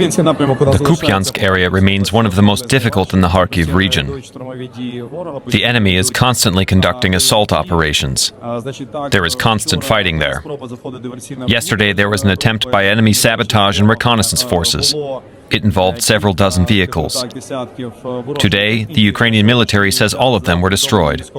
The Kupyansk area remains one of the most difficult in the Kharkiv region. The enemy is constantly conducting assault operations. There is constant fighting there. Yesterday there was an attempt by enemy sabotage and reconnaissance forces. It involved several dozen vehicles. Today, the Ukrainian military says all of them were destroyed.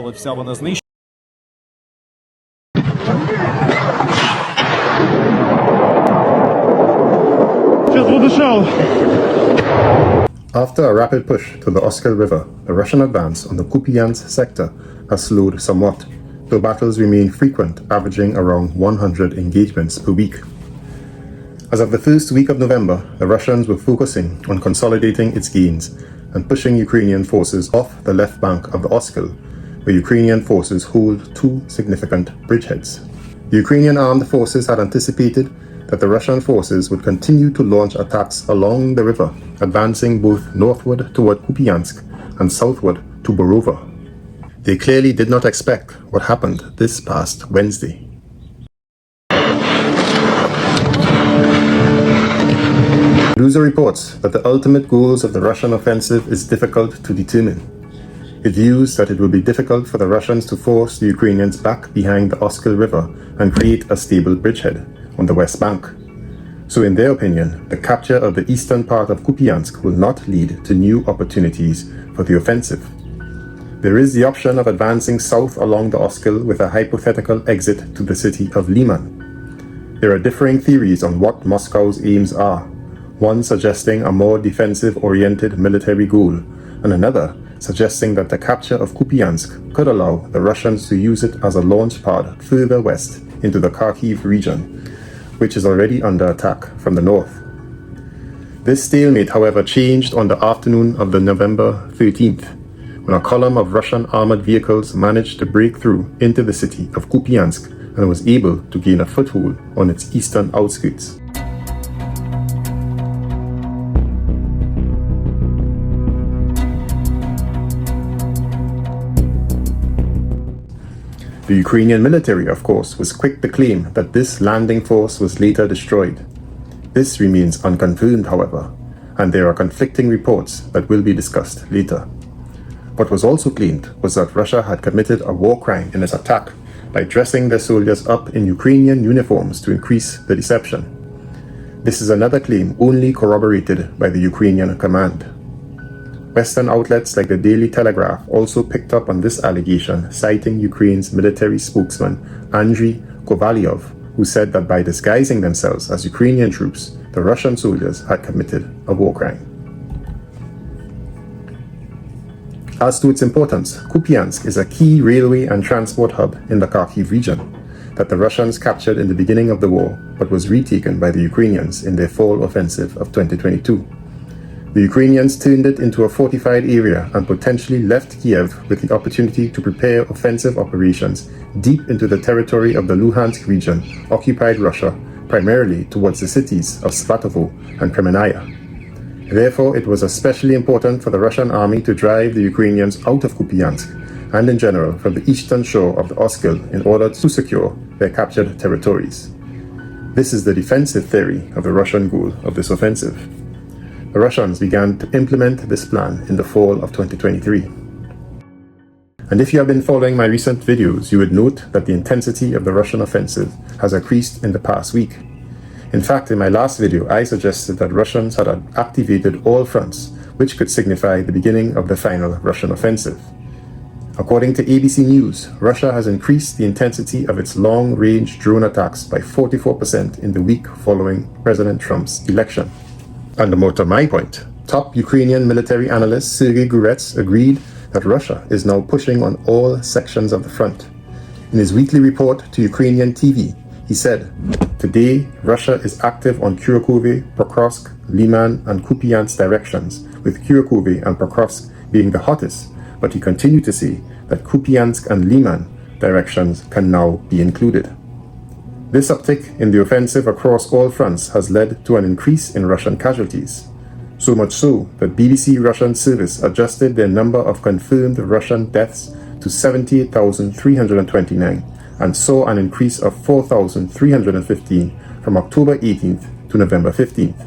After a rapid push to the Oskil River, the Russian advance on the Kupyansk sector has slowed somewhat, though battles remain frequent, averaging around 100 engagements per week. As of the first week of November, the Russians were focusing on consolidating its gains and pushing Ukrainian forces off the left bank of the Oskil, where Ukrainian forces hold two significant bridgeheads. The Ukrainian armed forces had anticipated that the Russian forces would continue to launch attacks along the river, advancing both northward toward Kupyansk and southward to Borova. They clearly did not expect what happened this past Wednesday. Medusa reports that the ultimate goals of the Russian offensive is difficult to determine. It views that it will be difficult for the Russians to force the Ukrainians back behind the Oskil River and create a stable bridgehead on the west bank. So in their opinion, the capture of the eastern part of Kupyansk will not lead to new opportunities for the offensive. There is the option of advancing south along the Oskil with a hypothetical exit to the city of Liman. There are differing theories on what Moscow's aims are, one suggesting a more defensive-oriented military goal, and another suggesting that the capture of Kupyansk could allow the Russians to use it as a launch pad further west into the Kharkiv region, which is already under attack from the north. This stalemate, however, changed on the afternoon of the November 13th, when a column of Russian armored vehicles managed to break through into the city of Kupyansk and was able to gain a foothold on its eastern outskirts. The Ukrainian military, of course, was quick to claim that this landing force was later destroyed. This remains unconfirmed, however, and there are conflicting reports that will be discussed later. What was also claimed was that Russia had committed a war crime in its attack by dressing their soldiers up in Ukrainian uniforms to increase the deception. This is another claim only corroborated by the Ukrainian command. Western outlets like the Daily Telegraph also picked up on this allegation, citing Ukraine's military spokesman Andriy Kovalyov, who said that by disguising themselves as Ukrainian troops, the Russian soldiers had committed a war crime. As to its importance, Kupyansk is a key railway and transport hub in the Kharkiv region that the Russians captured in the beginning of the war but was retaken by the Ukrainians in their fall offensive of 2022. The Ukrainians turned it into a fortified area and potentially left Kiev with the opportunity to prepare offensive operations deep into the territory of the Luhansk region, occupied Russia, primarily towards the cities of Svatovo and Kremenaya. Therefore, it was especially important for the Russian army to drive the Ukrainians out of Kupyansk and in general from the eastern shore of the Oskil in order to secure their captured territories. This is the defensive theory of the Russian goal of this offensive. The Russians began to implement this plan in the fall of 2023. And if you have been following my recent videos, you would note that the intensity of the Russian offensive has increased in the past week. In fact, in my last video, I suggested that Russians had activated all fronts, which could signify the beginning of the final Russian offensive. According to ABC News, Russia has increased the intensity of its long-range drone attacks by 44% in the week following President Trump's election. And more to my point, top Ukrainian military analyst Sergei Gurets agreed that Russia is now pushing on all sections of the front. In his weekly report to Ukrainian TV, he said, "Today, Russia is active on Kharkiv, Pokrovsk, Liman, and Kupyansk directions, with Kharkiv and Pokrovsk being the hottest, but he continued to say that Kupyansk and Liman directions can now be included." This uptick in the offensive across all fronts has led to an increase in Russian casualties. So much so that BBC Russian service adjusted their number of confirmed Russian deaths to 78,329 and saw an increase of 4,315 from October 18th to November 15th.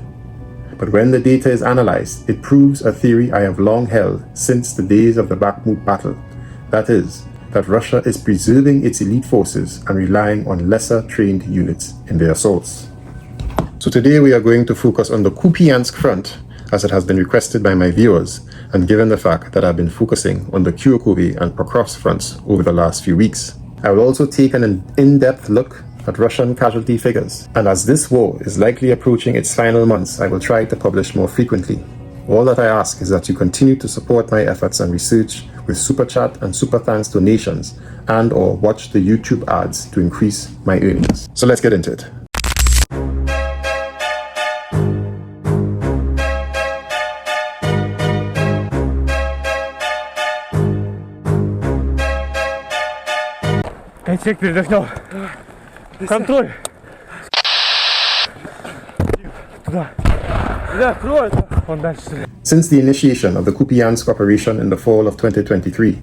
But when the data is analyzed, it proves a theory I have long held since the days of the Bakhmut battle. That is, that Russia is preserving its elite forces and relying on lesser trained units in their assaults. So today we are going to focus on the Kupyansk front, as it has been requested by my viewers, and given the fact that I've been focusing on the Kurakovo and Pokrovsk fronts over the last few weeks. I will also take an in-depth look at Russian casualty figures, and as this war is likely approaching its final months, I will try to publish more frequently. All that I ask is that you continue to support my efforts and research with Super Chat and Super Thanks donations, and or watch the YouTube ads to increase my earnings. So let's get into it. Кончик передохнул. Контроль. Туда. Да, крой. Он дальше. Since the initiation of the Kupyansk operation in the fall of 2023,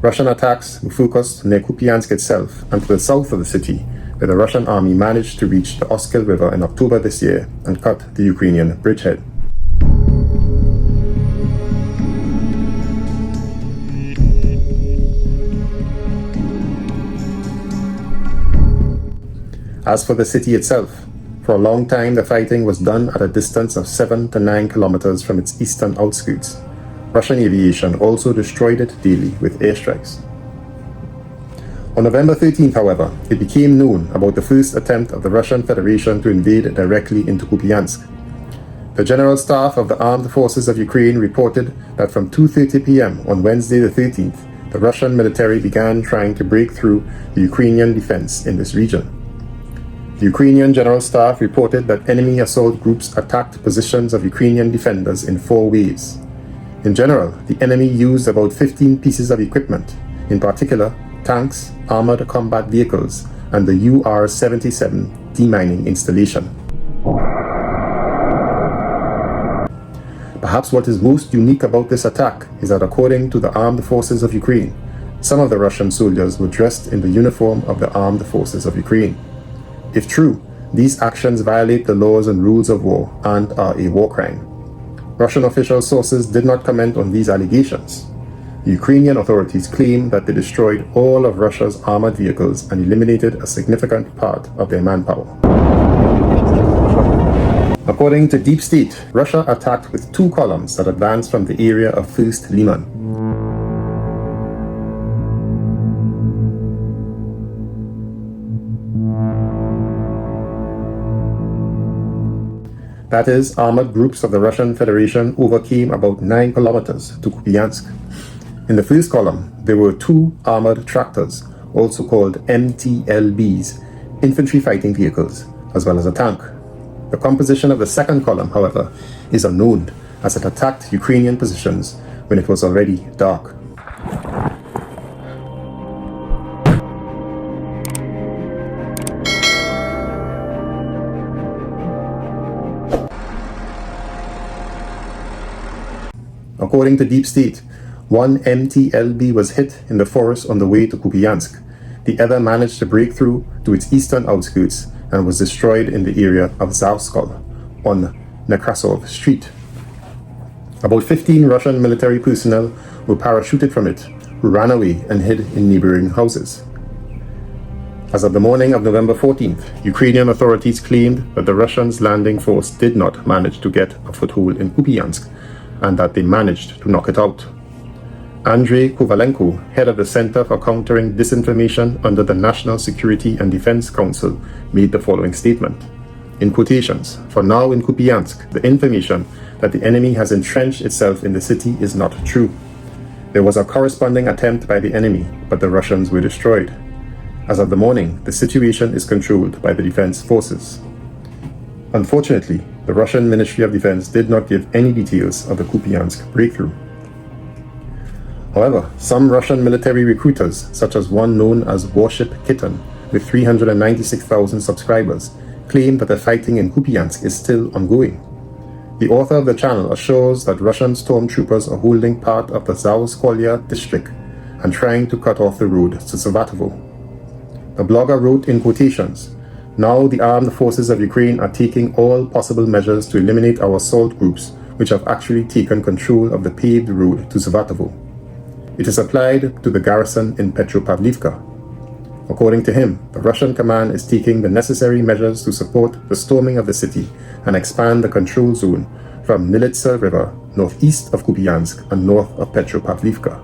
Russian attacks were focused near Kupyansk itself and to the south of the city, where the Russian army managed to reach the Oskil River in October this year and cut the Ukrainian bridgehead. As for the city itself, for a long time the fighting was done at a distance of 7 to 9 kilometers from its eastern outskirts. Russian aviation also destroyed it daily with airstrikes. On November 13th, however, it became known about the first attempt of the Russian Federation to invade directly into Kupyansk. The General Staff of the Armed Forces of Ukraine reported that from 2:30 p.m. on Wednesday the 13th, the Russian military began trying to break through the Ukrainian defense in this region. The Ukrainian General Staff reported that enemy assault groups attacked positions of Ukrainian defenders in 4 ways. In general, the enemy used about 15 pieces of equipment, in particular tanks, armored combat vehicles, and the UR-77 demining installation. Perhaps what is most unique about this attack is that according to the Armed Forces of Ukraine, some of the Russian soldiers were dressed in the uniform of the Armed Forces of Ukraine. If true, these actions violate the laws and rules of war and are a war crime. Russian official sources did not comment on these allegations. The Ukrainian authorities claim that they destroyed all of Russia's armored vehicles and eliminated a significant part of their manpower. According to Deep State, Russia attacked with 2 columns that advanced from the area of First Liman. That is, armored groups of the Russian Federation overcame about 9 kilometers to Kupyansk. In the first column, there were 2 armored tractors, also called MTLBs, infantry fighting vehicles, as well as a tank. The composition of the second column, however, is unknown, as it attacked Ukrainian positions when it was already dark. According to Deep State, one MTLB was hit in the forest on the way to Kupyansk. The other managed to break through to its eastern outskirts and was destroyed in the area of Zavskal on Nekrasov Street. About 15 Russian military personnel were parachuted from it, who ran away and hid in neighboring houses. As of the morning of November 14th, Ukrainian authorities claimed that the Russians' landing force did not manage to get a foothold in Kupyansk, and that they managed to knock it out. Andrei Kovalenko, head of the Center for Countering Disinformation under the National Security and Defense Council, made the following statement. In quotations, "For now in Kupyansk, the information that the enemy has entrenched itself in the city is not true. There was a corresponding attempt by the enemy, but the Russians were destroyed. As of the morning, the situation is controlled by the defense forces." Unfortunately, the Russian Ministry of Defense did not give any details of the Kupyansk breakthrough. However, some Russian military recruiters, such as one known as Warship Kitten, with 396,000 subscribers, claim that the fighting in Kupyansk is still ongoing. The author of the channel assures that Russian stormtroopers are holding part of the Zaoskolia district and trying to cut off the road to Savatovo. The blogger wrote in quotations, Now the armed forces of Ukraine are taking all possible measures to eliminate our assault groups, which have actually taken control of the paved road to Svatovo. It is applied to the garrison in Petropavlivka. According to him, the Russian command is taking the necessary measures to support the storming of the city and expand the control zone from Nilitsa River, northeast of Kupyansk and north of Petropavlivka.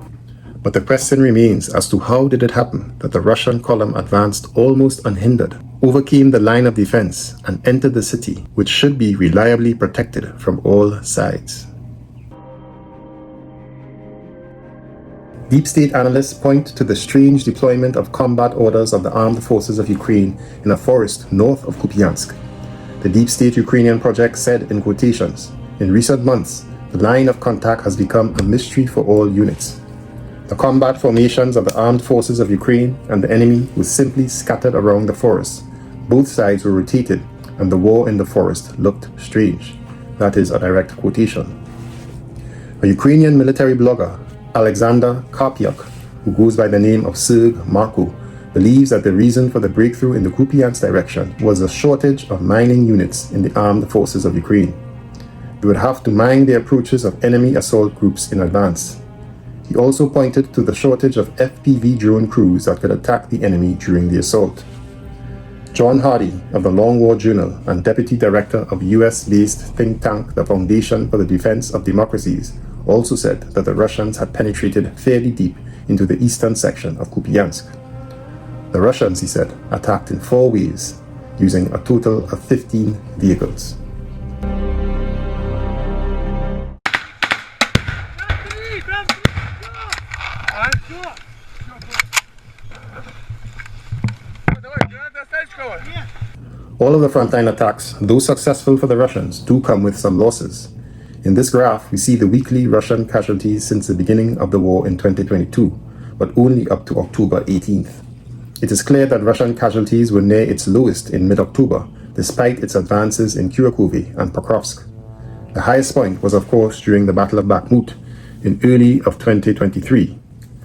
But the question remains as to how did it happen that the Russian column advanced almost unhindered, overcame the line of defense, and entered the city, which should be reliably protected from all sides. Deep state analysts point to the strange deployment of combat orders of the armed forces of Ukraine in a forest north of Kupyansk. The Deep State Ukrainian Project said in quotations, "In recent months, the line of contact has become a mystery for all units. The combat formations of the armed forces of Ukraine and the enemy was simply scattered around the forest. Both sides were rotated, and the war in the forest looked strange." That is a direct quotation. A Ukrainian military blogger, Alexander Karpyuk, who goes by the name of Serg Marko, believes that the reason for the breakthrough in the Kupyansk direction was a shortage of mining units in the armed forces of Ukraine. They would have to mine the approaches of enemy assault groups in advance. He also pointed to the shortage of FPV drone crews that could attack the enemy during the assault. John Hardy of the Long War Journal and deputy director of US-based think tank the Foundation for the Defense of Democracies also said that the Russians had penetrated fairly deep into the eastern section of Kupyansk. The Russians, he said, attacked in 4 waves, using a total of 15 vehicles. All of the frontline attacks, though successful for the Russians, do come with some losses. In this graph, we see the weekly Russian casualties since the beginning of the war in 2022, but only up to October 18th. It is clear that Russian casualties were near its lowest in mid-October, despite its advances in Kurakhove and Pokrovsk. The highest point was, of course, during the Battle of Bakhmut in early of 2023,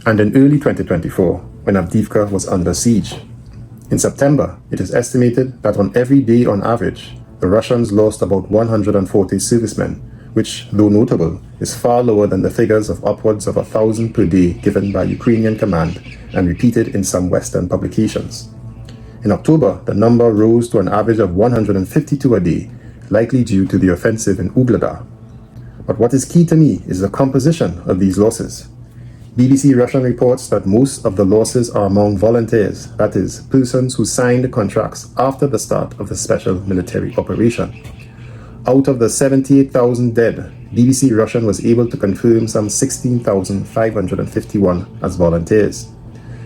and in early 2024, when Avdiivka was under siege. In September, it is estimated that on every day on average, the Russians lost about 140 servicemen, which, though notable, is far lower than the figures of upwards of 1,000 per day given by Ukrainian command and repeated in some Western publications. In October, the number rose to an average of 152 a day, likely due to the offensive in Ugledar. But what is key to me is the composition of these losses. BBC Russian reports that most of the losses are among volunteers, that is, persons who signed contracts after the start of the special military operation. Out of the 78,000 dead, BBC Russian was able to confirm some 16,551 as volunteers.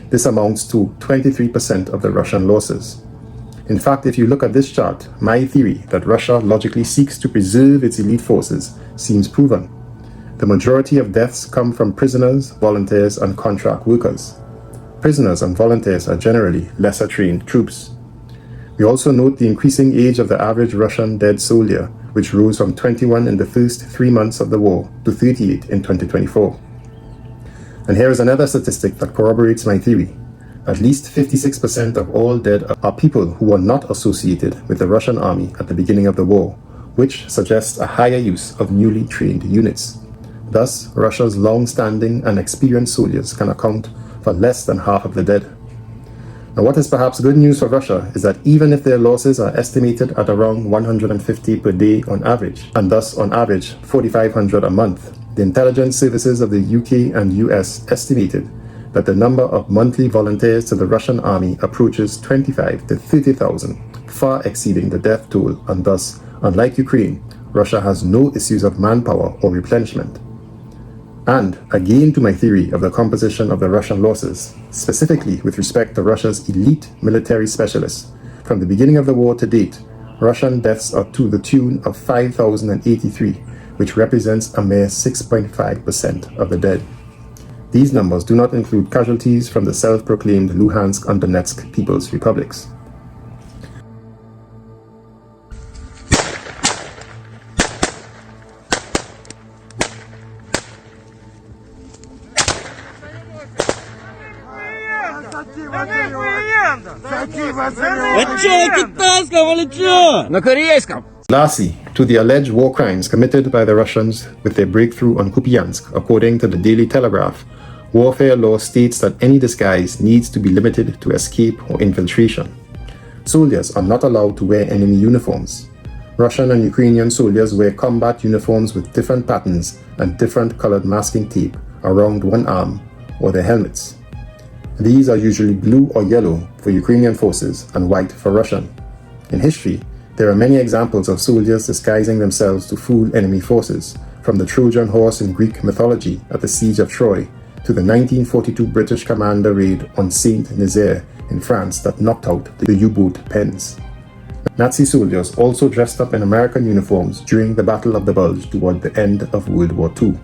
This amounts to 23% of the Russian losses. In fact, if you look at this chart, my theory that Russia logically seeks to preserve its elite forces seems proven. The majority of deaths come from prisoners, volunteers, and contract workers. Prisoners and volunteers are generally lesser trained troops. We also note the increasing age of the average Russian dead soldier, which rose from 21 in the first 3 months of the war to 38 in 2024. And here is another statistic that corroborates my theory. At least 56% of all dead are people who were not associated with the Russian army at the beginning of the war, which suggests a higher use of newly trained units. Thus, Russia's long-standing and experienced soldiers can account for less than half of the dead. Now, what is perhaps good news for Russia is that even if their losses are estimated at around 150 per day on average, and thus on average 4,500 a month, the intelligence services of the UK and US estimated that the number of monthly volunteers to the Russian army approaches 25 to 30,000, far exceeding the death toll, and thus, unlike Ukraine, Russia has no issues of manpower or replenishment. And again to my theory of the composition of the Russian losses, specifically with respect to Russia's elite military specialists, from the beginning of the war to date, Russian deaths are to the tune of 5,083, which represents a mere 6.5% of the dead. These numbers do not include casualties from the self-proclaimed Luhansk and Donetsk People's Republics. Lastly, to the alleged war crimes committed by the Russians with their breakthrough on Kupyansk, according to the Daily Telegraph, warfare law states that any disguise needs to be limited to escape or infiltration. Soldiers are not allowed to wear enemy uniforms. Russian and Ukrainian soldiers wear combat uniforms with different patterns and different colored masking tape around one arm or their helmets. These are usually blue or yellow for Ukrainian forces and white for Russian. In history, there are many examples of soldiers disguising themselves to fool enemy forces, from the Trojan horse in Greek mythology at the Siege of Troy to the 1942 British commander raid on Saint-Nazaire in France that knocked out the U-boat Pens. Nazi soldiers also dressed up in American uniforms during the Battle of the Bulge toward the end of World War II.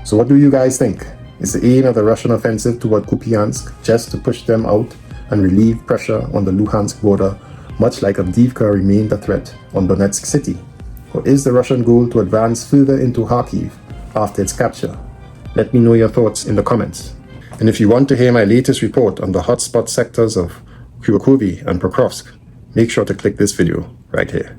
So what do you guys think? Is the aim of the Russian offensive toward Kupyansk just to push them out and relieve pressure on the Luhansk border, much like Avdiivka remained a threat on Donetsk city? Or is the Russian goal to advance further into Kharkiv after its capture? Let me know your thoughts in the comments. And if you want to hear my latest report on the hotspot sectors of Kharkiv and Pokrovsk, make sure to click this video right here.